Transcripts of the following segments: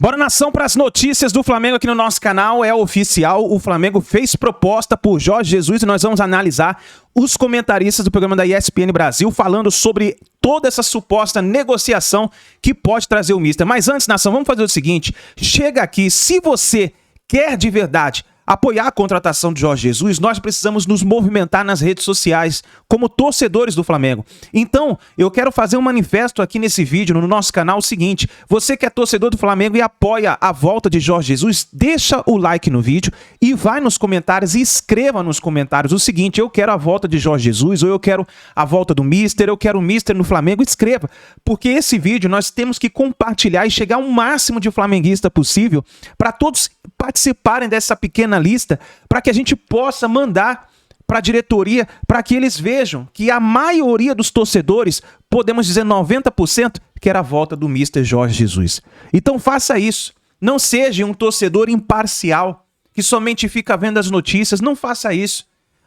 Bora, nação, para as notícias do Flamengo aqui no nosso canal. É oficial, o Flamengo fez proposta por Jorge Jesus e nós vamos analisar os comentaristas do programa da ESPN Brasil falando sobre toda essa suposta negociação que pode trazer o Mister. Mas antes, nação, vamos fazer o seguinte, chega aqui, se você quer de verdade apoiar a contratação de Jorge Jesus, nós precisamos nos movimentar nas redes sociais como torcedores do Flamengo. Então, eu quero fazer um manifesto aqui nesse vídeo, no nosso canal, o seguinte: você que é torcedor do Flamengo e apoia a volta de Jorge Jesus, deixa o like no vídeo e vai nos comentários e escreva nos comentários o seguinte: eu quero a volta de Jorge Jesus, ou eu quero a volta do Mister, eu quero o Mister no Flamengo. Escreva, porque esse vídeo nós temos que compartilhar e chegar ao máximo de flamenguista possível para todos participarem dessa pequena lista, para que a gente possa mandar para a diretoria, para que eles vejam que a maioria dos torcedores, podemos dizer 90%, quer a volta do Mister Jorge Jesus. Então faça isso, não seja um torcedor imparcial, que somente fica vendo as notícias, não faça isso.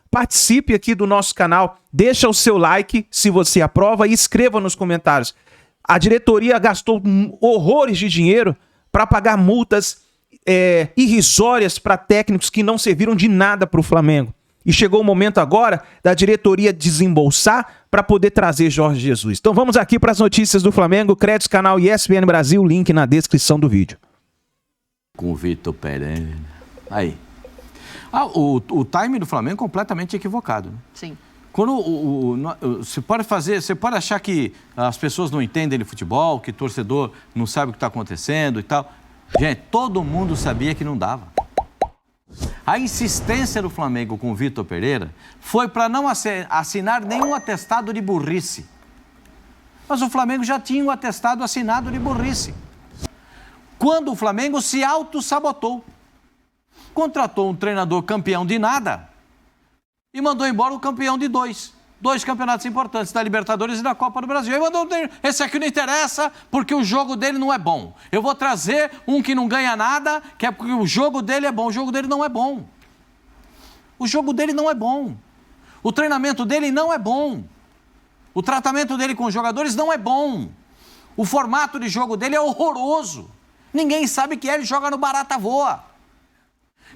Participe aqui do nosso canal, deixa o seu like se você aprova e escreva nos comentários. A diretoria gastou horrores de dinheiro para pagar multas irrisórias para técnicos que não serviram de nada para o Flamengo. E chegou o momento agora da diretoria desembolsar para poder trazer Jorge Jesus. Então vamos aqui para as notícias do Flamengo. Créditos, canal ESPN Brasil, link na descrição do vídeo. Com o Vitor Pereira. Aí. O time do Flamengo é completamente equivocado. Né? Sim. Quando você pode achar que as pessoas não entendem de futebol, que o torcedor não sabe o que está acontecendo e tal. Gente, todo mundo sabia que não dava. A insistência do Flamengo com o Vitor Pereira foi para não assinar nenhum atestado de burrice. Mas o Flamengo já tinha um atestado assinado de burrice. Quando o Flamengo se auto-sabotou. Contratou um treinador campeão de nada e mandou embora o campeão de dois campeonatos importantes, da Libertadores e da Copa do Brasil. Ele mandou, esse aqui não interessa porque o jogo dele não é bom. Eu vou trazer um que não ganha nada, que é porque o jogo dele é bom. O jogo dele não é bom. O jogo dele não é bom. O treinamento dele não é bom. O tratamento dele com os jogadores não é bom. O formato de jogo dele é horroroso. Ninguém sabe que ele joga no barata voa.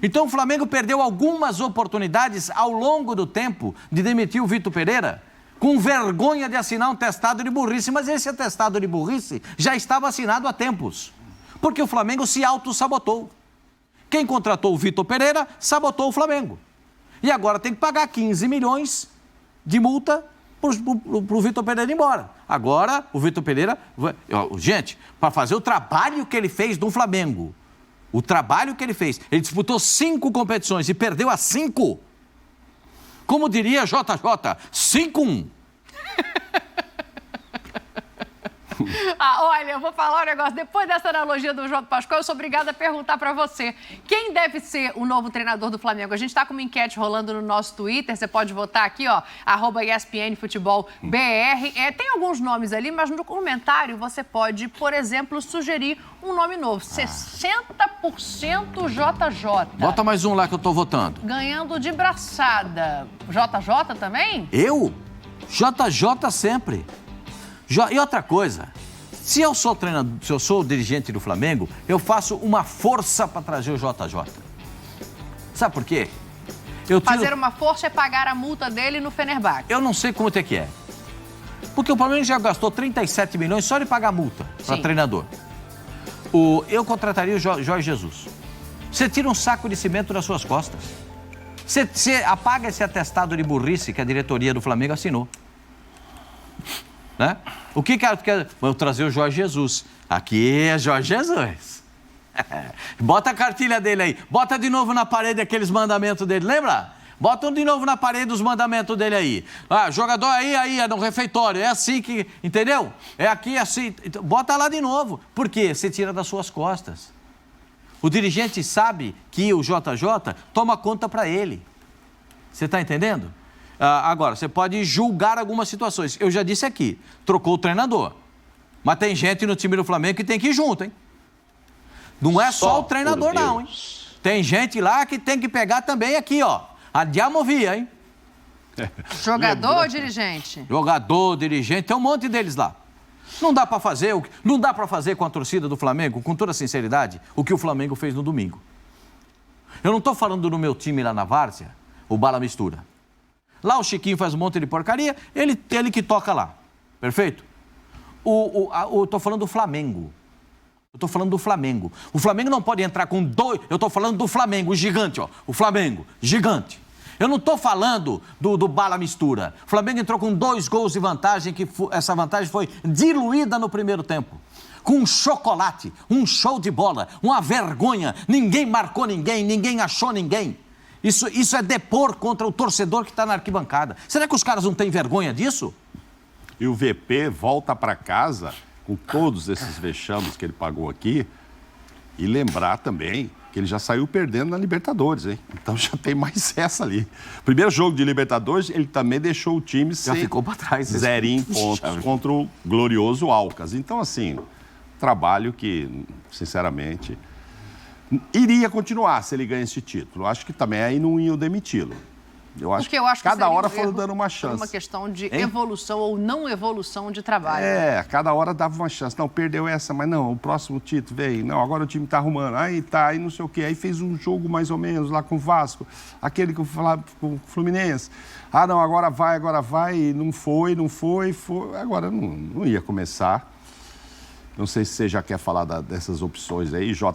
Então o Flamengo perdeu algumas oportunidades ao longo do tempo de demitir o Vitor Pereira com vergonha de assinar um atestado de burrice, mas esse atestado de burrice já estava assinado há tempos, porque o Flamengo se auto-sabotou. Quem contratou o Vitor Pereira sabotou o Flamengo. E agora tem que pagar 15 milhões de multa para o Vitor Pereira ir embora. Agora o Vitor Pereira... Gente, para fazer o trabalho que ele fez no Flamengo... O trabalho que ele fez, ele disputou 5 competições e perdeu as 5. Como diria JJ, 5-1. Olha, eu vou falar um negócio. Depois dessa analogia do João Pascoal, eu sou obrigada a perguntar para você. Quem deve ser o novo treinador do Flamengo? A gente está com uma enquete rolando no nosso Twitter. Você pode votar aqui, ó, @ESPN Futebol BR. Tem alguns nomes ali, mas no comentário você pode, por exemplo, sugerir um nome novo. 60% JJ. Bota mais um lá que eu tô votando. Ganhando de braçada. JJ também? Eu? JJ sempre. E outra coisa, se eu sou treinador, se eu sou o dirigente do Flamengo, eu faço uma força para trazer o JJ. Sabe por quê? Fazer uma força é pagar a multa dele no Fenerbahçe. Eu não sei quanto é que é. Porque o Flamengo já gastou 37 milhões só de pagar multa para treinador. Eu contrataria o Jorge Jesus. Você tira um saco de cimento das suas costas. Você apaga esse atestado de burrice que a diretoria do Flamengo assinou. Né? O que quer? Vou trazer o Jorge Jesus. Aqui é Jorge Jesus. Bota a cartilha dele aí. Bota de novo na parede aqueles mandamentos dele. Lembra? Bota de novo na parede os mandamentos dele aí. Jogador aí é no refeitório. É assim que... Entendeu? É aqui assim. Bota lá de novo. Por quê? Você tira das suas costas. O dirigente sabe que o JJ toma conta para ele. Você está entendendo? Agora, você pode julgar algumas situações. Eu já disse aqui, trocou o treinador. Mas tem gente no time do Flamengo que tem que ir junto, hein? Não é só o treinador, não, hein? Tem gente lá que tem que pegar também aqui, ó. A diamovia, hein? Jogador ou dirigente? Jogador, dirigente, tem um monte deles lá. Não dá para fazer, não dá para fazer com a torcida do Flamengo, com toda sinceridade, o que o Flamengo fez no domingo. Eu não estou falando do meu time lá na Várzea, o Bala Mistura. Lá o Chiquinho faz um monte de porcaria, ele que toca lá. Perfeito? Eu estou falando do Flamengo. Eu estou falando do Flamengo. O Flamengo não pode entrar com 2... Eu estou falando do Flamengo, o gigante, ó. O Flamengo, gigante. Eu não estou falando do Bala Mistura. O Flamengo entrou com 2 gols de vantagem, essa vantagem foi diluída no primeiro tempo. Com um chocolate, um show de bola, uma vergonha. Ninguém marcou ninguém achou ninguém. Isso é depor contra o torcedor que está na arquibancada. Será que os caras não têm vergonha disso? E o VP volta para casa com todos esses vexames que ele pagou aqui e lembrar também que ele já saiu perdendo na Libertadores, hein? Então já tem mais essa ali. Primeiro jogo de Libertadores, ele também deixou o time já ficou para trás. 0 em pontos contra o glorioso Alcas. Então, assim, trabalho que, sinceramente, iria continuar se ele ganha esse título. Acho que também aí não iam demiti-lo. Eu acho que cada hora foram dando uma chance. Uma questão de evolução ou não evolução de trabalho. Cada hora dava uma chance. Não, perdeu essa, mas não, o próximo título veio. Não, agora o time tá arrumando. Aí não sei o quê. Aí fez um jogo mais ou menos lá com o Vasco. Aquele que eu falava com o Fluminense. Não, agora vai. E não foi. Agora não ia começar. Não sei se você já quer falar dessas opções aí, JJ,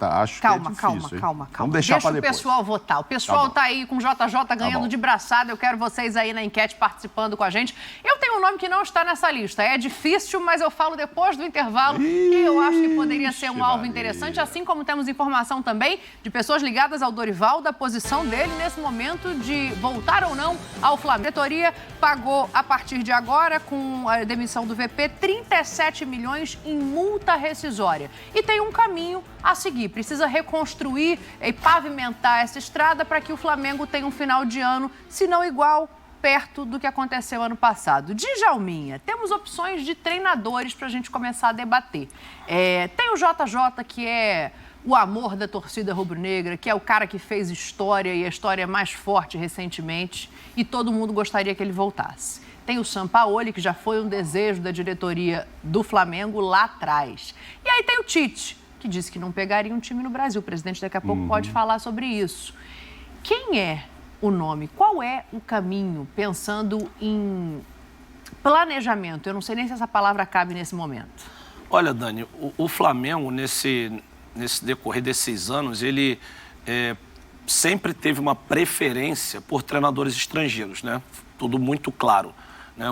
acho que é difícil. Calma. Vamos deixar para depois. Deixa o pessoal votar. O pessoal tá aí com JJ ganhando de braçada. Eu quero vocês aí na enquete participando com a gente. Eu tenho um nome que não está nessa lista. É difícil, mas eu falo depois do intervalo. Que eu acho que poderia ser um alvo interessante, assim como temos informação também de pessoas ligadas ao Dorival, da posição dele nesse momento de voltar ou não ao Flamengo. A diretoria pagou, a partir de agora, com a demissão do VP, 37 milhões em multa rescisória. E tem um caminho a seguir. Precisa reconstruir e pavimentar essa estrada para que o Flamengo tenha um final de ano, se não igual, perto do que aconteceu ano passado. Djalminha, temos opções de treinadores para a gente começar a debater. Tem o JJ, que é o amor da torcida rubro-negra, que é o cara que fez história e a história mais forte recentemente, e todo mundo gostaria que ele voltasse. Tem o Sampaoli, que já foi um desejo da diretoria do Flamengo lá atrás. E aí tem o Tite, que disse que não pegaria um time no Brasil. O presidente daqui a pouco pode falar sobre isso. Quem é o nome? Qual é o caminho, pensando em planejamento? Eu não sei nem se essa palavra cabe nesse momento. Olha, Dani, o Flamengo, nesse decorrer desses anos, ele sempre teve uma preferência por treinadores estrangeiros, né? Tudo muito claro.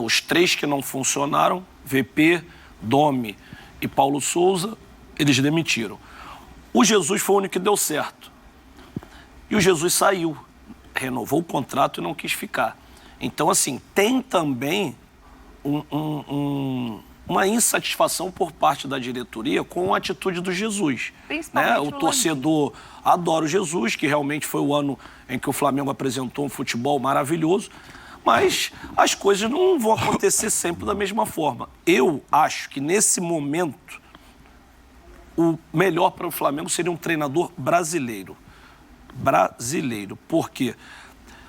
Os 3 que não funcionaram, VP, Domi e Paulo Souza, eles demitiram. O Jesus foi o único que deu certo. E o Jesus saiu, renovou o contrato e não quis ficar. Então, assim, tem também uma insatisfação por parte da diretoria com a atitude do Jesus. Principalmente o torcedor adora o Jesus, que realmente foi o ano em que o Flamengo apresentou um futebol maravilhoso. Mas as coisas não vão acontecer sempre da mesma forma. Eu acho que, nesse momento, o melhor para o Flamengo seria um treinador brasileiro. Porque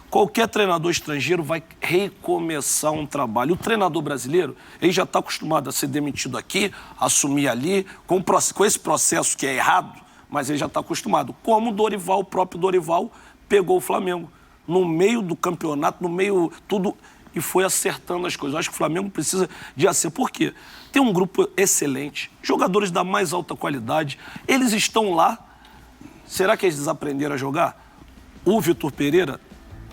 qualquer treinador estrangeiro vai recomeçar um trabalho. O treinador brasileiro, ele já está acostumado a ser demitido aqui, assumir ali, com esse processo que é errado, mas ele já está acostumado. Como o próprio Dorival pegou o Flamengo no meio do campeonato, no meio tudo, e foi acertando as coisas. Eu acho que o Flamengo precisa de acerto. Por quê? Tem um grupo excelente, jogadores da mais alta qualidade, eles estão lá. Será que eles desaprenderam a jogar? O Vitor Pereira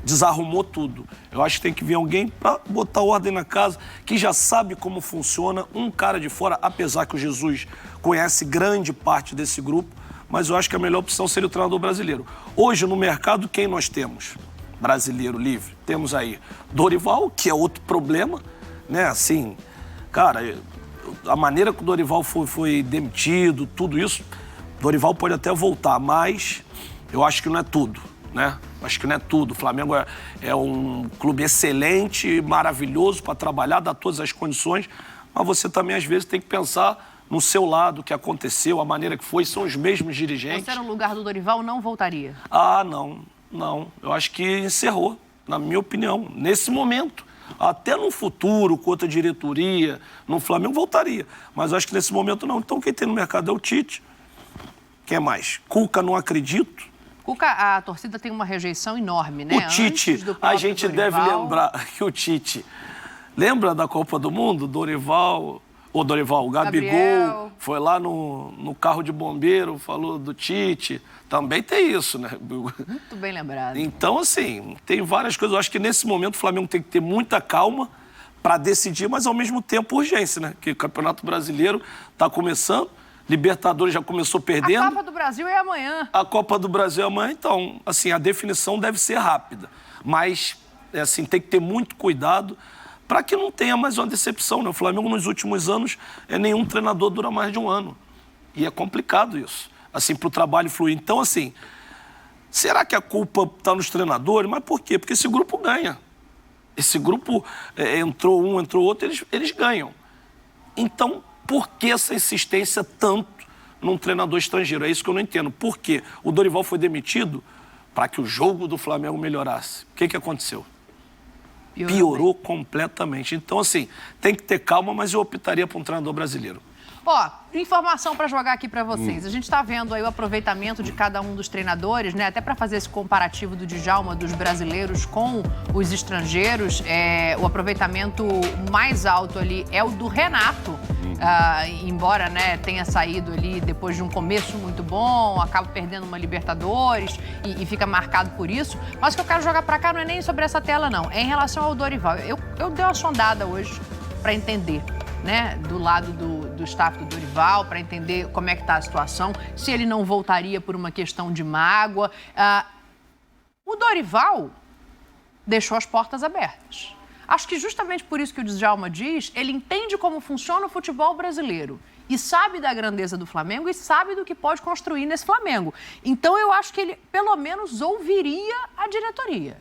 desarrumou tudo. Eu acho que tem que vir alguém para botar ordem na casa, que já sabe como funciona, um cara de fora, apesar que o Jesus conhece grande parte desse grupo, mas eu acho que a melhor opção seria o treinador brasileiro. Hoje, no mercado, quem nós temos? Brasileiro livre. Temos aí Dorival, que é outro problema, né? Assim, cara, a maneira que o Dorival foi demitido, tudo isso, Dorival pode até voltar, mas eu acho que não é tudo, né? Acho que não é tudo. O Flamengo é um clube excelente, maravilhoso para trabalhar, dá todas as condições, mas você também, às vezes, tem que pensar no seu lado, o que aconteceu, a maneira que foi, são os mesmos dirigentes. Você, no lugar do Dorival, não voltaria? Não. Eu acho que encerrou, na minha opinião, nesse momento. Até no futuro, com outra diretoria, no Flamengo, voltaria. Mas acho que nesse momento não. Então quem tem no mercado é o Tite. Quem mais? Cuca, não acredito. Cuca, a torcida tem uma rejeição enorme, né? O Tite, a gente deve lembrar que o Tite... Lembra da Copa do Mundo? O Gabigol foi lá no carro de bombeiro, falou do Tite. Também tem isso, né? Muito bem lembrado. Então, assim, tem várias coisas. Eu acho que nesse momento o Flamengo tem que ter muita calma para decidir, mas ao mesmo tempo urgência, né? Porque o Campeonato Brasileiro está começando, Libertadores já começou perdendo. A Copa do Brasil é amanhã. A Copa do Brasil é amanhã, então, assim, a definição deve ser rápida. Mas, assim, tem que ter muito cuidado para que não tenha mais uma decepção, né? O Flamengo, nos últimos anos, nenhum treinador dura mais de um ano. E é complicado isso, assim, para o trabalho fluir. Então, assim, será que a culpa está nos treinadores? Mas por quê? Porque esse grupo ganha. Esse grupo, entrou um, entrou outro, eles ganham. Então, por que essa insistência tanto num treinador estrangeiro? É isso que eu não entendo. Por quê? O Dorival foi demitido para que o jogo do Flamengo melhorasse. O que aconteceu? Piorou completamente. Então, assim, tem que ter calma, mas eu optaria por um treinador brasileiro. Ó, informação para jogar aqui para vocês. A gente está vendo aí o aproveitamento de cada um dos treinadores, né? Até para fazer esse comparativo do Djalma, dos brasileiros com os estrangeiros. O aproveitamento mais alto ali é o do Renato. Embora, né, tenha saído ali depois de um começo muito bom, acaba perdendo uma Libertadores e fica marcado por isso. Mas o que eu quero jogar para cá não é nem sobre essa tela, não. É em relação ao Dorival. Eu dei uma sondada hoje para entender, né, do lado do staff do Dorival, para entender como é que está a situação, se ele não voltaria por uma questão de mágoa. O Dorival deixou as portas abertas. Acho que justamente por isso que o Djalma diz, ele entende como funciona o futebol brasileiro e sabe da grandeza do Flamengo e sabe do que pode construir nesse Flamengo. Então, eu acho que ele, pelo menos, ouviria a diretoria.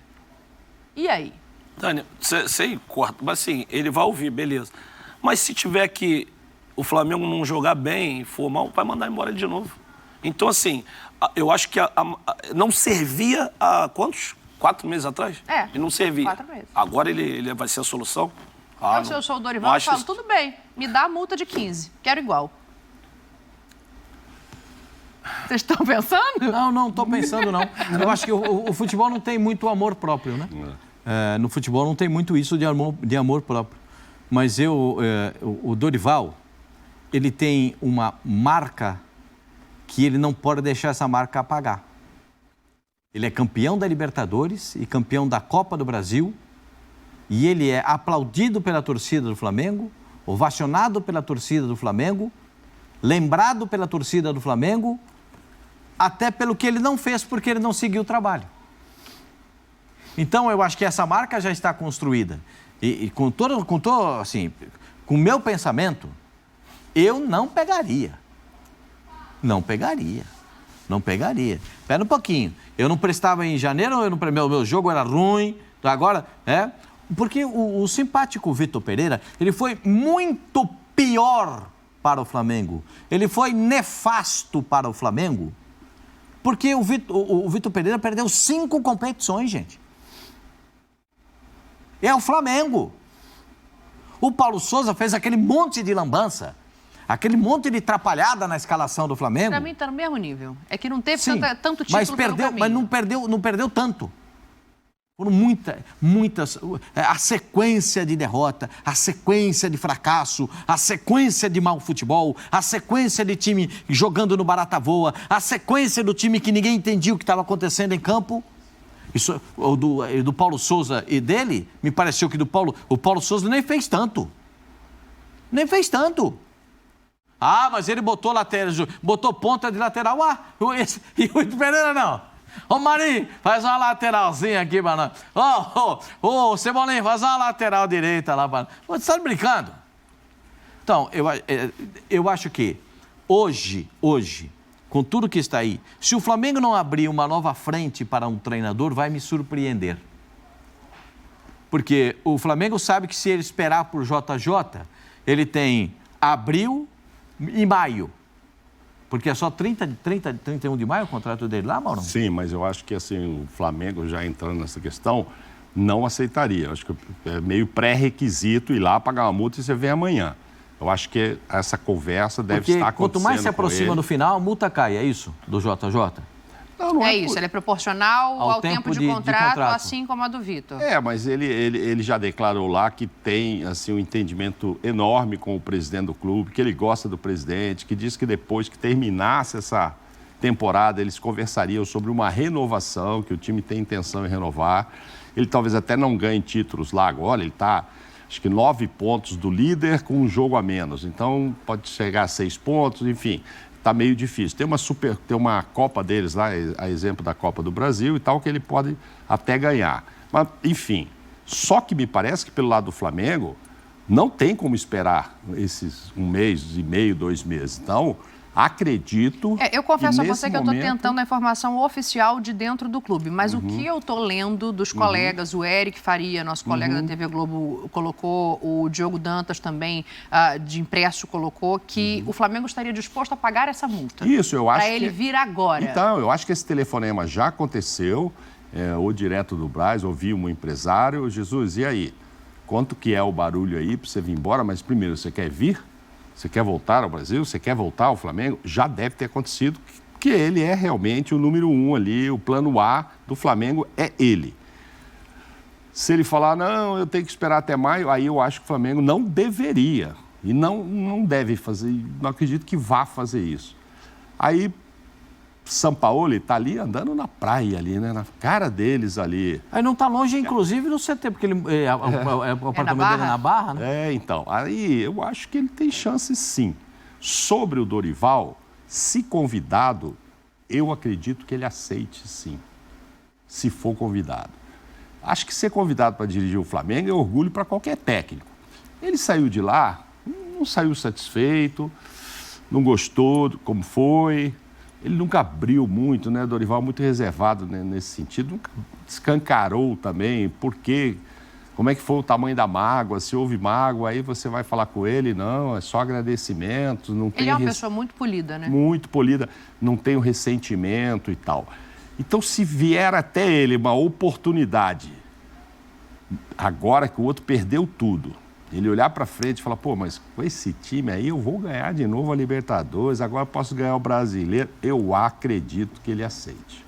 E aí? Tânia, sei, corta, mas assim, ele vai ouvir, beleza. Mas se tiver que o Flamengo não jogar bem, for mal, vai mandar embora ele de novo. Então, assim, eu acho que não servia há quantos? 4 meses atrás? Ele não servia. 4 meses. Agora ele vai ser a solução? Se eu sou o Dorival, eu falo, tudo bem, me dá a multa de 15, quero igual. Vocês estão pensando? Não estou pensando, não. Eu acho que o futebol não tem muito amor próprio, né? No futebol não tem muito isso de amor próprio. Mas o Dorival, ele tem uma marca que ele não pode deixar essa marca apagar. Ele é campeão da Libertadores e campeão da Copa do Brasil. E ele é aplaudido pela torcida do Flamengo, ovacionado pela torcida do Flamengo, lembrado pela torcida do Flamengo, até pelo que ele não fez, porque ele não seguiu o trabalho. Então, eu acho que essa marca já está construída. E com o meu pensamento, eu não pegaria. Não pegaria. Espera um pouquinho. Eu não prestava em janeiro, meu jogo era ruim, agora, porque o simpático Vitor Pereira, ele foi muito pior para o Flamengo. Ele foi nefasto para o Flamengo, porque o Vitor Pereira perdeu 5 competições, gente. É o Flamengo. O Paulo Souza fez aquele monte de lambança, aquele monte de atrapalhada na escalação do Flamengo. Para mim está no mesmo nível. É que não teve tanto título mas não perdeu tanto. Foram muitas... A sequência de derrota, a sequência de fracasso, a sequência de mau futebol, a sequência de time jogando no barata voa, a sequência do time que ninguém entendia o que estava acontecendo em campo. Isso, do Paulo Souza e dele, me pareceu que o Paulo Souza nem fez tanto. Mas ele botou ponta de lateral. E o Pereira não. Ô, Marinho, faz uma lateralzinha aqui para nós. Ô, Cebolinha, faz uma lateral direita lá para nós. Você está brincando? Então, eu acho que hoje, com tudo que está aí, se o Flamengo não abrir uma nova frente para um treinador, vai me surpreender. Porque o Flamengo sabe que se ele esperar por JJ, ele tem abril e maio. Porque é só 31 de maio o contrato dele lá, Mauro? Sim, mas eu acho que assim, o Flamengo já entrando nessa questão, não aceitaria. Eu acho que é meio pré-requisito ir lá pagar uma multa e você vem amanhã. Eu acho que essa conversa deve estar acontecendo. Quanto mais se aproxima do final, a multa cai, é isso? Do JJ? Não É isso, ele é proporcional ao tempo de contrato, assim como a do Vitor. Mas ele já declarou lá que tem assim, um entendimento enorme com o presidente do clube, que ele gosta do presidente, que diz que depois que terminasse essa temporada, eles conversariam sobre uma renovação, que o time tem intenção em renovar. Ele talvez até não ganhe títulos lá agora, ele está, acho que 9 pontos do líder com um jogo a menos. Então, pode chegar a 6 pontos, enfim, está meio difícil. Tem uma Copa deles lá, a exemplo da Copa do Brasil e tal, que ele pode até ganhar. Mas, enfim, só que me parece que pelo lado do Flamengo, não tem como esperar esses 1 mês e meio, 2 meses. Então, acredito... Eu confesso a você que eu estou momento... tentando a informação oficial de dentro do clube, mas o que eu estou lendo dos colegas, o Eric Faria, nosso colega da TV Globo, colocou, o Diogo Dantas também, de impresso, colocou, que o Flamengo estaria disposto a pagar essa multa. Isso, eu acho para ele vir agora. Então, eu acho que esse telefonema já aconteceu, ou direto do Brás, ouvi um empresário, Jesus, e aí? Quanto que é o barulho aí para você vir embora? Mas primeiro, você quer vir? Você quer voltar ao Brasil? Você quer voltar ao Flamengo? Já deve ter acontecido, que ele é realmente o número 1 ali, o plano A do Flamengo é ele. Se ele falar, não, eu tenho que esperar até maio, aí eu acho que o Flamengo não deveria e não deve fazer, não acredito que vá fazer isso. Aí, Sampaoli está ali andando na praia ali, né? Na cara deles ali. Aí não está longe, inclusive, no CT, porque o apartamento dele é na Barra, né? Então. Aí eu acho que ele tem chance, sim. Sobre o Dorival, se convidado, eu acredito que ele aceite, sim. Se for convidado. Acho que ser convidado para dirigir o Flamengo é orgulho para qualquer técnico. Ele saiu de lá, não saiu satisfeito, não gostou como foi... Ele nunca abriu muito, né? Dorival muito reservado, né, nesse sentido. Nunca escancarou também por quê, como é que foi o tamanho da mágoa, se houve mágoa, aí você vai falar com ele, não, é só agradecimento. Não tem ele é uma pessoa muito polida, né? Muito polida, não tem o ressentimento e tal. Então, se vier até ele uma oportunidade, agora que o outro perdeu tudo, ele olhar para frente e falar, pô, mas com esse time aí eu vou ganhar de novo a Libertadores, agora posso ganhar o Brasileiro, eu acredito que ele aceite.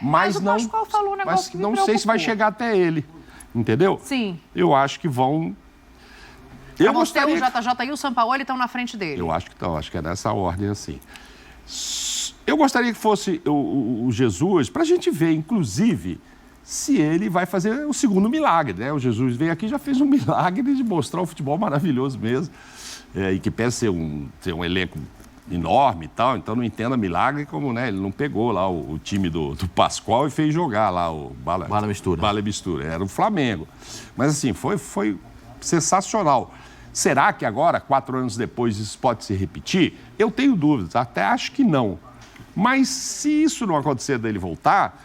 Mas o Pascoal falou um negócio que me preocupou. Não sei se vai chegar até ele, entendeu? Sim. Eu acho que vão... O JJ e o Sampaoli estão na frente dele. Eu acho que estão, acho que é nessa ordem assim. Eu gostaria que fosse o Jesus, para a gente ver, inclusive... se ele vai fazer o segundo milagre, né? O Jesus veio aqui e já fez um milagre de mostrar um futebol maravilhoso mesmo, e que pensa ser um elenco enorme e tal, então não entenda milagre como, né? Ele não pegou lá o time do Pascoal e fez jogar lá o Bala Mistura, era o Flamengo. Mas assim, foi sensacional. Será que agora, 4 anos depois, isso pode se repetir? Eu tenho dúvidas, até acho que não. Mas se isso não acontecer dele voltar...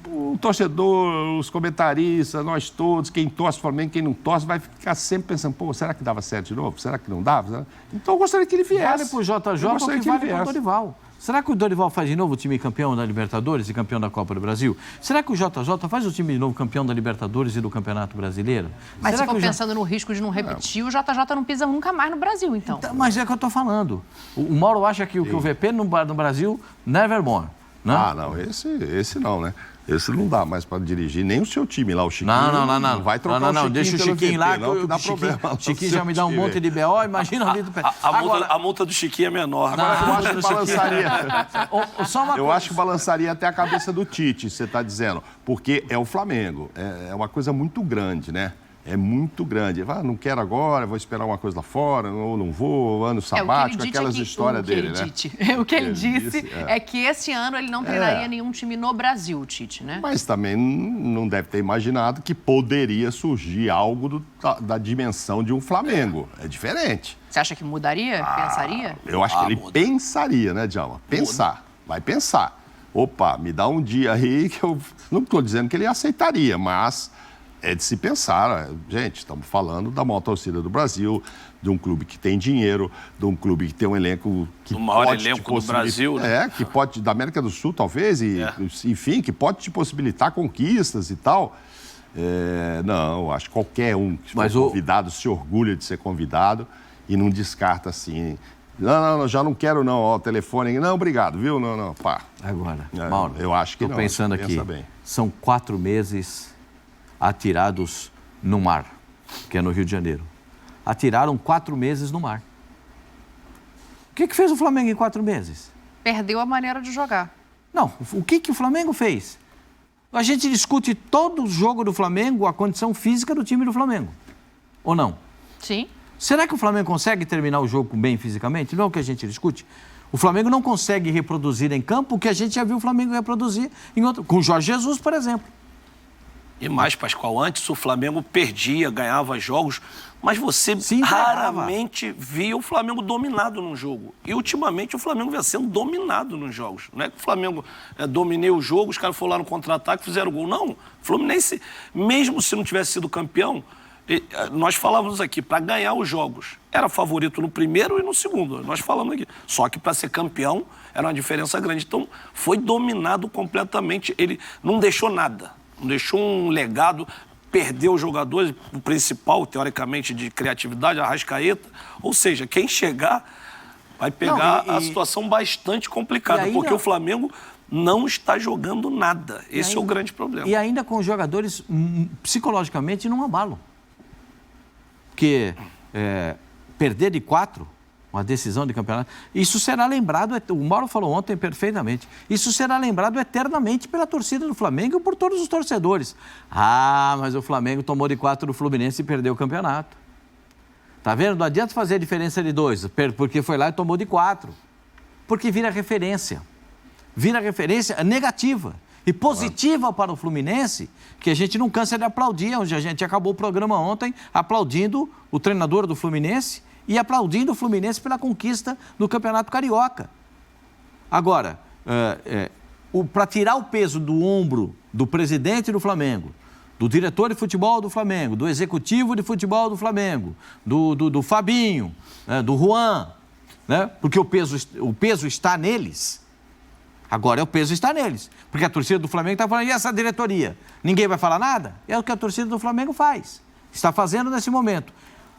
o torcedor, os comentaristas, nós todos, quem torce Flamengo, quem não torce, vai ficar sempre pensando, pô, será que dava certo de novo? Será que não dava? Então eu gostaria que ele viesse. Vale pro JJ ou que vale pro Dorival. Será que o Dorival faz de novo o time campeão da Libertadores e campeão da Copa do Brasil? Será que o JJ faz o time de novo campeão da Libertadores e do Campeonato Brasileiro? Mas se for pensando no risco de não repetir, o JJ não pisa nunca mais no Brasil, então. Mas é o que eu tô falando. O Mauro acha que o VP no Brasil, nevermore. Né? Não, esse não, né? Esse não dá mais para dirigir nem o seu time lá, o Chiquinho. Não vai trocar o Chiquinho. Deixa o Chiquinho lá, que dá problema. O Chiquinho já me dá um monte de BO, imagina ali do pé. A multa do Chiquinho é menor. Agora eu acho que balançaria. Eu acho que balançaria até a cabeça do Tite, você está dizendo. Porque é o Flamengo. É uma coisa muito grande, né? É muito grande. Não quero agora, vou esperar uma coisa lá fora, ou não vou, ano sabático, aquelas histórias dele, né? O que ele disse é que esse ano ele não treinaria nenhum time no Brasil, Tite, né? Mas também não deve ter imaginado que poderia surgir algo da dimensão de um Flamengo. É diferente. Você acha que mudaria? Pensaria? Eu acho que ele pensaria, né, Djalma? Vai pensar. Opa, me dá um dia aí que eu... Não estou dizendo que ele aceitaria, mas... é de se pensar, gente, estamos falando da maior torcida do Brasil, de um clube que tem dinheiro, de um clube que tem um elenco que o maior elenco do Brasil, né? Que pode, da América do Sul talvez, enfim, que pode te possibilitar conquistas e tal. Não, eu acho que qualquer um que for convidado se orgulha de ser convidado e não descarta assim. Não, já não quero não, ó, telefone. Não, obrigado, viu? Não, pá. Agora, Mauro, eu acho que estou pensando aqui, são 4 meses atirados no mar, que é no Rio de Janeiro. Atiraram 4 meses no mar. O que fez o Flamengo em 4 meses? Perdeu a maneira de jogar. Não, o que o Flamengo fez? A gente discute todo o jogo do Flamengo, a condição física do time do Flamengo. Ou não? Sim. Será que o Flamengo consegue terminar o jogo bem fisicamente? Não é o que a gente discute? O Flamengo não consegue reproduzir em campo o que a gente já viu o Flamengo reproduzir com o Jorge Jesus, por exemplo. E mais, Pascoal, antes o Flamengo perdia, ganhava jogos, mas você raramente via o Flamengo dominado num jogo. E ultimamente o Flamengo vem sendo dominado nos jogos. Não é que o Flamengo dominei o jogo, os caras foram lá no contra-ataque e fizeram gol. Não, o Fluminense, mesmo se não tivesse sido campeão, nós falávamos aqui, para ganhar os jogos, era favorito no primeiro e no segundo. Nós falamos aqui. Só que para ser campeão era uma diferença grande. Então foi dominado completamente. Ele não deixou nada. Não deixou um legado, perdeu os jogadores, o principal, teoricamente, de criatividade, Arrascaeta. Ou seja, quem chegar vai pegar a situação bastante complicada, ainda... porque o Flamengo não está jogando nada. Esse é o grande problema. E ainda com os jogadores psicologicamente num abalo. Porque perder de 4... uma decisão de campeonato, isso será lembrado, o Mauro falou ontem perfeitamente, isso será lembrado eternamente pela torcida do Flamengo e por todos os torcedores. Mas o Flamengo tomou de 4 do Fluminense e perdeu o campeonato. Tá vendo? Não adianta fazer a diferença de 2, porque foi lá e tomou de 4. Porque vira referência negativa e positiva para o Fluminense, que a gente não cansa de aplaudir, onde a gente acabou o programa ontem aplaudindo o treinador do Fluminense e aplaudindo o Fluminense pela conquista do Campeonato Carioca. Agora, para tirar o peso do ombro do presidente do Flamengo, do diretor de futebol do Flamengo, do executivo de futebol do Flamengo, do Fabinho, do Juan, né? Porque o peso está neles. Agora o peso está neles. Porque a torcida do Flamengo está falando, e essa diretoria? Ninguém vai falar nada? É o que a torcida do Flamengo faz. Está fazendo nesse momento.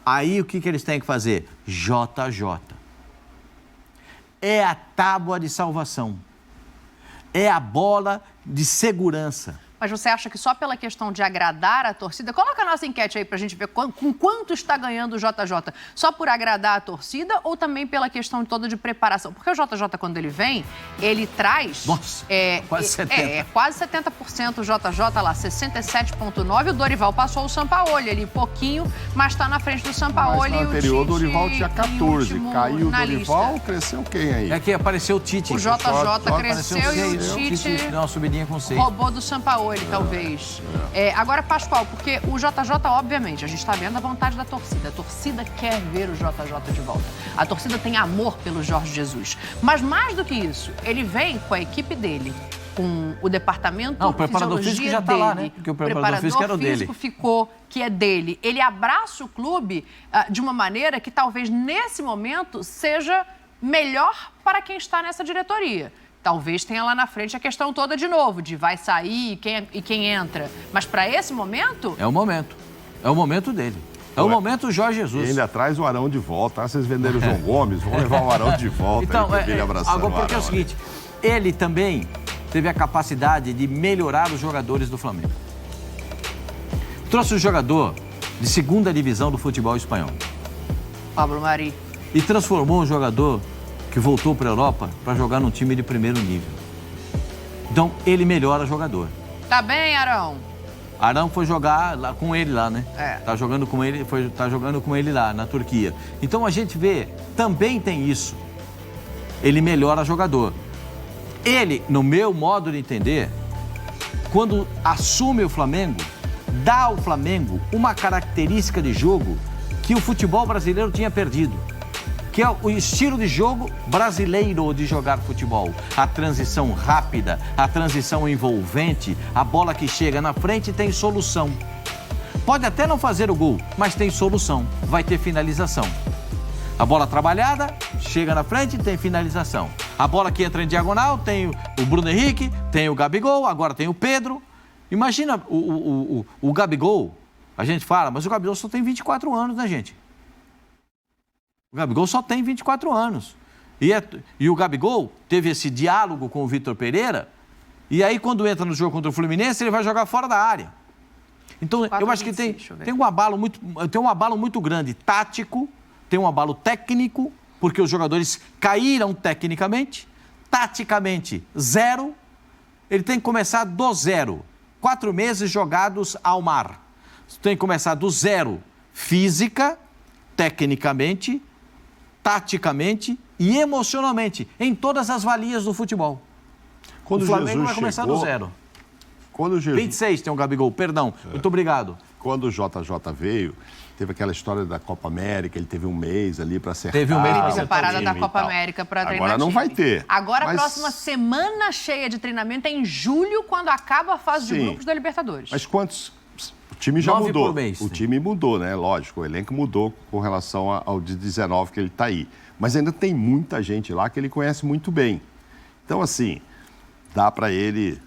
Aí o que eles têm que fazer? JJ. É a tábua de salvação. É a bola de segurança. Mas você acha que só pela questão de agradar a torcida... Coloca a nossa enquete aí pra gente ver com quanto está ganhando o JJ. Só por agradar a torcida ou também pela questão toda de preparação? Porque o JJ, quando ele vem, ele traz... Nossa, quase 70%. Quase 70% o JJ lá, 67,9%. O Dorival passou o Sampaoli ali, pouquinho, mas está na frente do Sampaoli. Mas no anterior, o Dorival tinha 14. Caiu o Dorival, cresceu quem aí? É que apareceu o Tite. O JJ cresceu e o Tite deu uma subidinha com 6. Roubou do Sampaoli. Talvez. Agora, Pascoal, porque o JJ, obviamente, a gente está vendo a vontade da torcida. A torcida quer ver o JJ de volta. A torcida tem amor pelo Jorge Jesus. Mas mais do que isso, ele vem com a equipe dele, com o departamento o preparador físico já está lá, né? Porque o preparador físico era o dele. Ficou, que é dele. Ele abraça o clube de uma maneira que talvez nesse momento seja melhor para quem está nessa diretoria. Talvez tenha lá na frente a questão toda de novo, de vai sair e quem entra. Mas para esse momento... É o momento. É o momento dele. É o momento do Jorge Jesus. E ainda traz o Arão de volta. Vocês venderam o João Gomes, vão levar o Arão de volta. Então, agora porque é o seguinte, ele também teve a capacidade de melhorar os jogadores do Flamengo. Trouxe um jogador de segunda divisão do futebol espanhol. Pablo Mari. E transformou um jogador que voltou para a Europa para jogar num time de primeiro nível. Então, ele melhora jogador. Tá bem, Arão? Arão foi jogar lá, com ele lá, né? Tá jogando com ele lá, na Turquia. Então, a gente vê, também tem isso. Ele melhora jogador. Ele, no meu modo de entender, quando assume o Flamengo, dá ao Flamengo uma característica de jogo que o futebol brasileiro tinha perdido. Que é o estilo de jogo brasileiro de jogar futebol. A transição rápida, a transição envolvente, a bola que chega na frente tem solução. Pode até não fazer o gol, mas tem solução, vai ter finalização. A bola trabalhada, chega na frente, tem finalização. A bola que entra em diagonal, tem o Bruno Henrique, tem o Gabigol, agora tem o Pedro. Imagina o Gabigol, a gente fala, mas o Gabigol só tem 24 anos, né, gente? O Gabigol só tem 24 anos. E o Gabigol teve esse diálogo com o Vitor Pereira, e aí quando entra no jogo contra o Fluminense, ele vai jogar fora da área. Então, eu acho que tem um abalo muito grande tático, tem um abalo técnico, porque os jogadores caíram tecnicamente, taticamente, zero. Ele tem que começar do zero. 4 meses jogados ao mar. Tem que começar do zero, física, tecnicamente, taticamente e emocionalmente, em todas as valias do futebol. Quando o Flamengo Jesus vai começar chegou, do zero. Quando Jesus... 26 tem um Gabigol, perdão. Muito obrigado. Quando o JJ veio, teve aquela história da Copa América, ele teve um mês ali para acertar. Teve um mês pra Teve a parada time da e Copa tal. América para treinar. Agora não time. vai ter. Agora Mas- a próxima semana cheia de treinamento é em julho, quando acaba a fase de Sim. grupos da Libertadores. Mas quantos... O time já 9 mudou. por mês, O sim. time mudou, né? Lógico, o elenco mudou com relação ao de 19 que ele está aí. Mas ainda tem muita gente lá que ele conhece muito bem. Então, assim, dá para ele,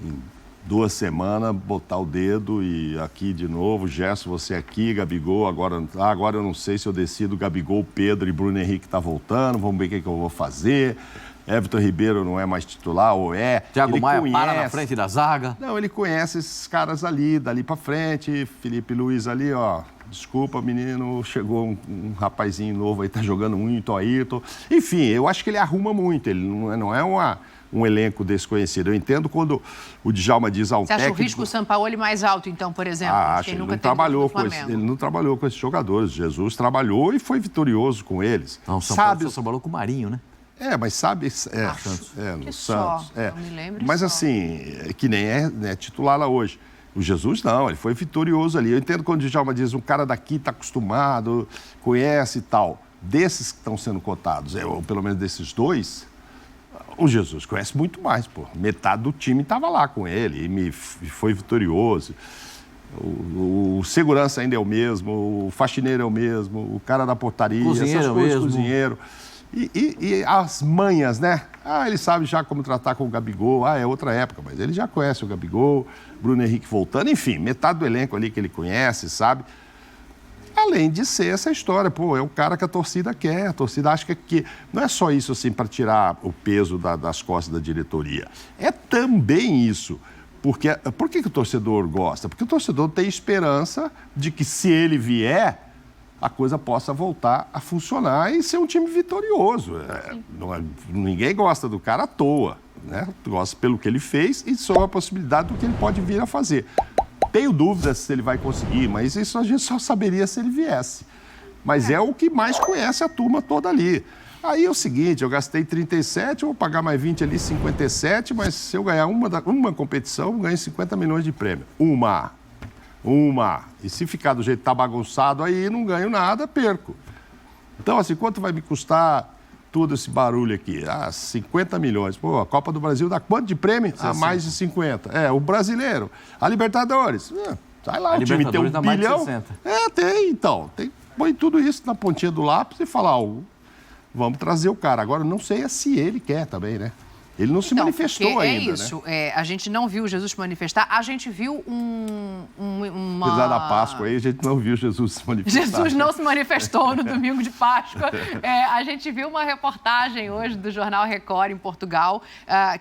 em 2 semanas, botar o dedo e aqui de novo, Gerson, você aqui, Gabigol, agora eu não sei se eu decido Gabigol, Pedro e Bruno Henrique tá voltando, vamos ver o que eu vou fazer. Everton Ribeiro não é mais titular, ou é. Thiago Ele Maia conhece. para na frente da zaga. Não, ele conhece esses caras ali, dali pra frente. Felipe Luiz ali, ó. Desculpa, menino, chegou um rapazinho novo aí, tá jogando muito, Ayrton. Enfim, eu acho que ele arruma muito. Ele não é um elenco desconhecido. Eu entendo quando o Djalma diz Você acha o risco do Sampaoli mais alto, então, por exemplo? Acho, Quem ele nunca não, teve trabalhou no com Flamengo? ele não trabalhou com esses jogadores. Jesus trabalhou e foi vitorioso com eles. Não, o São Paulo só trabalhou com o Marinho, né? Mas sabe... Que no só, Santos. não me lembro Mas só. assim, que nem é titular lá hoje. O Jesus não, ele foi vitorioso ali. Eu entendo quando o Djalma diz, um cara daqui está acostumado, conhece e tal. Desses que estão sendo cotados, ou pelo menos desses 2, o Jesus conhece muito mais, pô. Metade do time estava lá com ele e foi vitorioso. O segurança ainda é o mesmo, o faxineiro é o mesmo, o cara da portaria, Cozinheiro essas coisas, mesmo. cozinheiro. E as manhas, né? Ele sabe já como tratar com o Gabigol. É outra época, mas ele já conhece o Gabigol, Bruno Henrique voltando. Enfim, metade do elenco ali que ele conhece, sabe? Além de ser essa história, pô, é o cara que a torcida quer. A torcida acha que não é só isso, assim, para tirar o peso das costas da diretoria. É também isso. Por que o torcedor gosta? Porque o torcedor tem esperança de que, se ele vier, a coisa possa voltar a funcionar e ser um time vitorioso. Ninguém gosta do cara à toa, né? Gosta pelo que ele fez e só a possibilidade do que ele pode vir a fazer. Tenho dúvidas se ele vai conseguir, mas isso a gente só saberia se ele viesse. Mas é o que mais conhece a turma toda ali. Aí é o seguinte, eu gastei 37, eu vou pagar mais 20 ali, 57, mas se eu ganhar uma competição, eu ganho 50 milhões de prêmio. Uma. E se ficar do jeito que tá bagunçado aí, não ganho nada, perco. Então, assim, quanto vai me custar todo esse barulho aqui? 50 milhões. Pô, a Copa do Brasil dá quanto de prêmio? Mais de 50. O brasileiro. A Libertadores. Sai lá, A o time tem Libertadores 1 dá mais de bilhão. 60. Tem, então. Põe tudo isso na pontinha do lápis e fala, vamos trazer o cara. Agora, não sei se ele quer também, né? Ele não se manifestou porque ainda, é isso, né? a gente não viu Jesus se manifestar, a gente viu uma... Apesar da Páscoa aí, a gente não viu Jesus se manifestar. Jesus não se manifestou no domingo de Páscoa. A gente viu uma reportagem hoje do Jornal Record, em Portugal,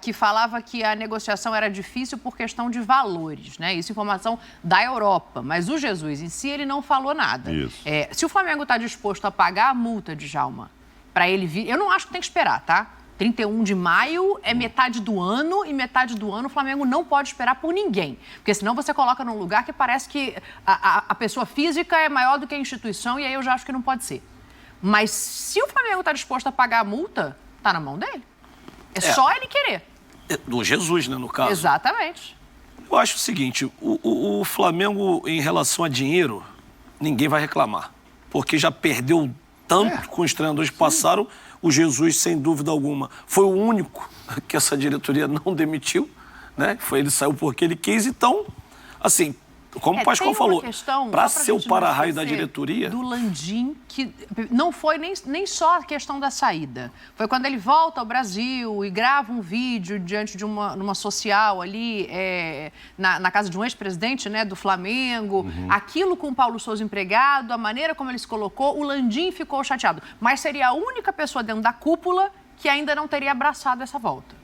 que falava que a negociação era difícil por questão de valores, né? Isso é informação da Europa. Mas o Jesus em si, ele não falou nada. Isso. Se o Flamengo está disposto a pagar a multa de Djalma para ele vir... Eu não acho que tem que esperar, tá? 31 de maio é metade do ano e metade do ano o Flamengo não pode esperar por ninguém. Porque senão você coloca num lugar que parece que a pessoa física é maior do que a instituição e aí eu já acho que não pode ser. Mas se o Flamengo está disposto a pagar a multa, tá na mão dele. É só ele querer. Do Jesus, né, no caso. Exatamente. Eu acho o seguinte, o Flamengo, em relação a dinheiro, ninguém vai reclamar. Porque já perdeu tanto com os treinadores que passaram. O Jesus, sem dúvida alguma, foi o único que essa diretoria não demitiu, né? Ele saiu porque ele quis. Então, assim, como o Pascoal falou, para ser o para-raio da diretoria... Do Landim, que não foi nem só a questão da saída. Foi quando ele volta ao Brasil e grava um vídeo diante de numa social ali, na casa de um ex-presidente, né, do Flamengo. Aquilo com o Paulo Souza empregado, a maneira como ele se colocou, o Landim ficou chateado. Mas seria a única pessoa dentro da cúpula que ainda não teria abraçado essa volta.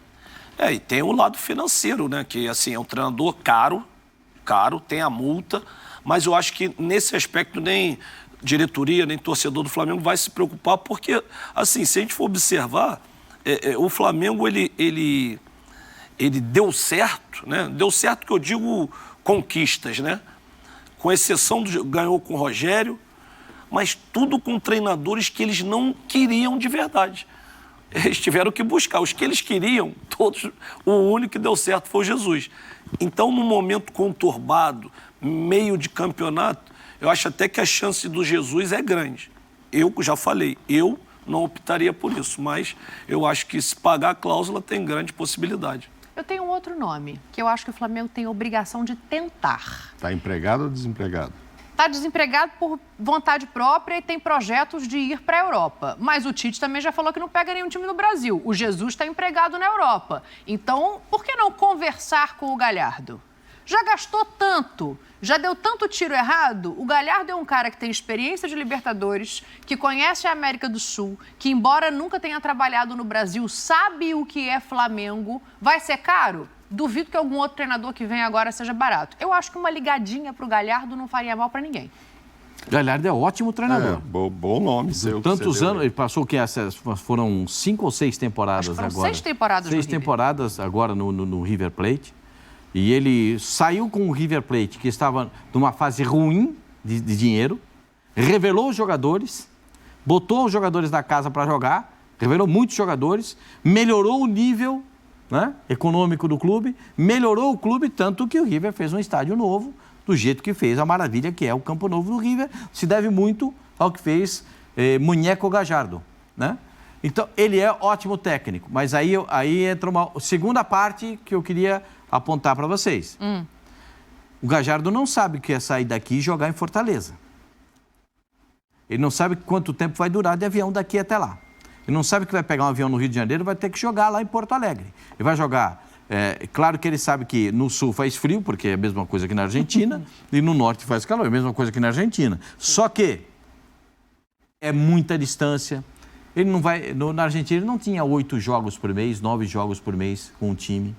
E tem o lado financeiro, né? Que, assim, é um treinador caro, tem a multa, mas eu acho que nesse aspecto nem diretoria, nem torcedor do Flamengo vai se preocupar, porque, assim, se a gente for observar, o Flamengo, ele deu certo, né? Deu certo que eu digo conquistas, né? Com exceção ganhou com o Rogério, mas tudo com treinadores que eles não queriam de verdade. Eles tiveram que buscar. Os que eles queriam, todos, o único que deu certo foi o Jesus. Então, num momento conturbado, meio de campeonato, eu acho até que a chance do Jesus é grande. Eu já falei, eu não optaria por isso, mas eu acho que se pagar a cláusula tem grande possibilidade. Eu tenho um outro nome, que eu acho que o Flamengo tem a obrigação de tentar. Está empregado ou desempregado? Está desempregado por vontade própria e tem projetos de ir para a Europa. Mas o Tite também já falou que não pega nenhum time no Brasil. O Jesus está empregado na Europa. Então, por que não conversar com o Galhardo? Já gastou tanto, já deu tanto tiro errado. O Galhardo é um cara que tem experiência de Libertadores, que conhece a América do Sul, que, embora nunca tenha trabalhado no Brasil, sabe o que é Flamengo. Vai ser caro? Duvido que algum outro treinador que vem agora seja barato. Eu acho que uma ligadinha para o Galhardo não faria mal para ninguém. Galhardo é ótimo treinador. Bom nome. Tantos anos, ele passou que foram 5 ou 6 temporadas Acho que foram agora. 6 temporadas 6 temporadas agora no River Plate. E ele saiu com o River Plate, que estava numa fase ruim de dinheiro, revelou os jogadores, botou os jogadores da casa para jogar, revelou muitos jogadores, melhorou o nível, né, econômico do clube, melhorou o clube, tanto que o River fez um estádio novo, do jeito que fez, a maravilha que é o Campo Novo do River, se deve muito ao que fez Muñeco Gallardo, né? Então, ele é ótimo técnico, mas aí entra uma segunda parte que eu queria apontar para vocês. O Gallardo não sabe o que é sair daqui e jogar em Fortaleza. Ele não sabe quanto tempo vai durar de avião daqui até lá. Ele não sabe que vai pegar um avião no Rio de Janeiro e vai ter que jogar lá em Porto Alegre. Ele vai jogar... claro que ele sabe que no sul faz frio, porque é a mesma coisa que na Argentina, e no norte faz calor, é a mesma coisa que na Argentina. Só que é muita distância. Ele não vai... Na Argentina ele não tinha 8 jogos por mês, 9 jogos por mês com o time.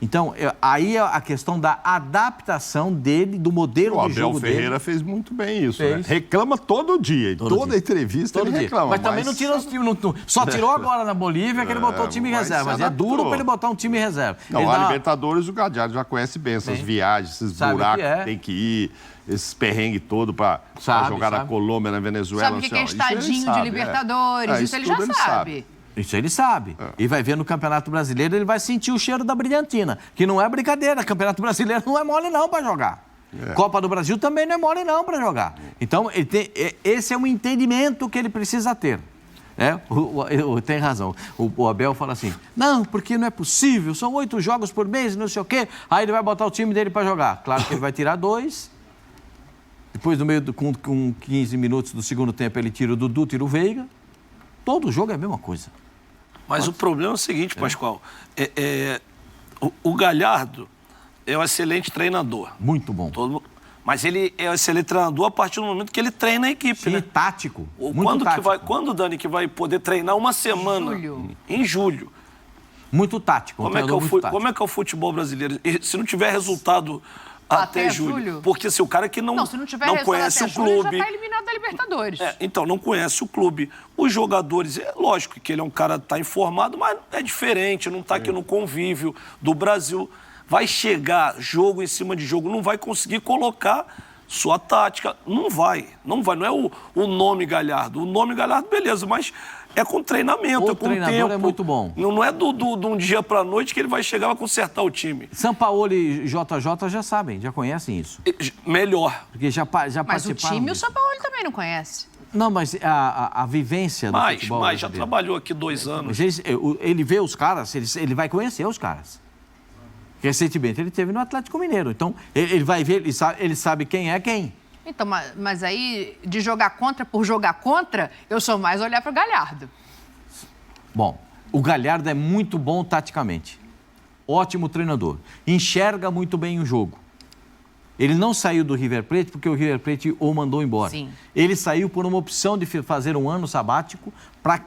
Então, aí é a questão da adaptação dele, do modelo de jogo dele. O Abel Ferreira fez muito bem isso, né? Reclama todo dia, toda entrevista ele reclama. Mas também não tira os times, só tirou agora na Bolívia que ele botou o time em reserva. Mas é duro para ele botar um time em reserva. Não, a Libertadores o Gallardo já conhece bem essas viagens, esses buracos que tem que ir, esses perrengues todos para jogar na Colômbia, na Venezuela. Sabe o que é estadinho de Libertadores, isso ele já sabe. Isso ele sabe. E vai ver no Campeonato Brasileiro, ele vai sentir o cheiro da brilhantina, que não é brincadeira. Campeonato Brasileiro não é mole não para jogar. Copa do Brasil também não é mole não para jogar. Então, esse é um entendimento que ele precisa ter. Tem razão. O Abel fala assim, não, porque não é possível, são 8 jogos por mês, não sei o quê. Aí ele vai botar o time dele para jogar. Claro que ele vai tirar 2. Depois, com 15 minutos do segundo tempo, ele tira o Dudu, tira o Veiga. Todo jogo é a mesma coisa. Mas o problema é o seguinte, Pascoal. O Galhardo é um excelente treinador. Muito bom. Mas ele é um excelente treinador a partir do momento que ele treina a equipe. Sim, né? Tático. Quando, Dani, que vai poder treinar uma semana? Em julho. Muito tático. Como é que é o futebol brasileiro? E se não tiver resultado até julho? Porque se o cara que não conhece o clube... já está eliminado da Libertadores. Então, não conhece o clube. Os jogadores, é lógico que ele é um cara que está informado, mas é diferente, não está aqui no convívio do Brasil. Vai chegar jogo em cima de jogo, não vai conseguir colocar sua tática. Não vai. Não é o nome Galhardo. O nome Galhardo, beleza, mas... é com treinamento, é com tempo. O treinador é muito bom. Não é de um dia para a noite que ele vai chegar e vai consertar o time. Sampaoli e JJ já sabem, já conhecem isso. Melhor. Porque já participaram. Mas o time o Sampaoli também não conhece. Não, mas a vivência do futebol Mas já trabalhou aqui 2 anos. Mas ele vê os caras, ele vai conhecer os caras. Recentemente ele esteve no Atlético Mineiro. Então, ele vai ver, ele sabe quem é quem. Então, mas aí, de jogar contra por jogar contra, eu sou mais olhar para o Galhardo. Bom, o Galhardo é muito bom taticamente. Ótimo treinador. Enxerga muito bem o jogo. Ele não saiu do River Plate porque o River Plate o mandou embora. Sim. Ele saiu por uma opção de fazer um ano sabático para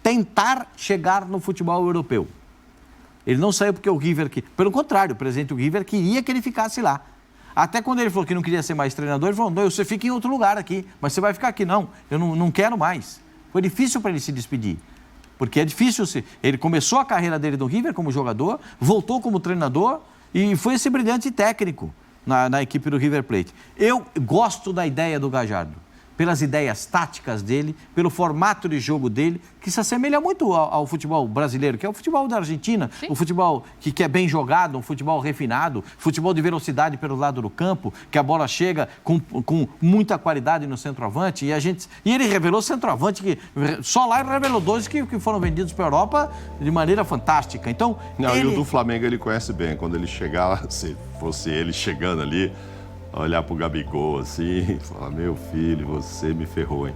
tentar chegar no futebol europeu. Ele não saiu porque o River... Pelo contrário, o presidente do River queria que ele ficasse lá. Até quando ele falou que não queria ser mais treinador, ele falou, não, você fica em outro lugar aqui, mas você vai ficar aqui. Não, eu não quero mais. Foi difícil para ele se despedir. Porque é difícil... Ele começou a carreira dele no River como jogador, voltou como treinador e foi esse brilhante técnico na equipe do River Plate. Eu gosto da ideia do Gallardo, pelas ideias táticas dele, pelo formato de jogo dele, que se assemelha muito ao futebol brasileiro, que é o futebol da Argentina, o futebol que é bem jogado, um futebol refinado, futebol de velocidade pelo lado do campo, que a bola chega com muita qualidade no centroavante, e ele revelou centroavante, que só lá ele revelou 2 que foram vendidos para a Europa de maneira fantástica. Então, e o do Flamengo ele conhece bem, quando ele chegar lá, se fosse ele chegando ali, olhar pro Gabigol assim e falar, meu filho, você me ferrou, hein?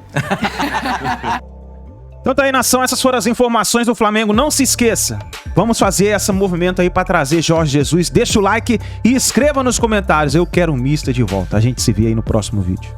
Então tá aí, nação, essas foram as informações do Flamengo. Não se esqueça, vamos fazer esse movimento aí pra trazer Jorge Jesus. Deixa o like e escreva nos comentários. Eu quero o Mister de volta. A gente se vê aí no próximo vídeo.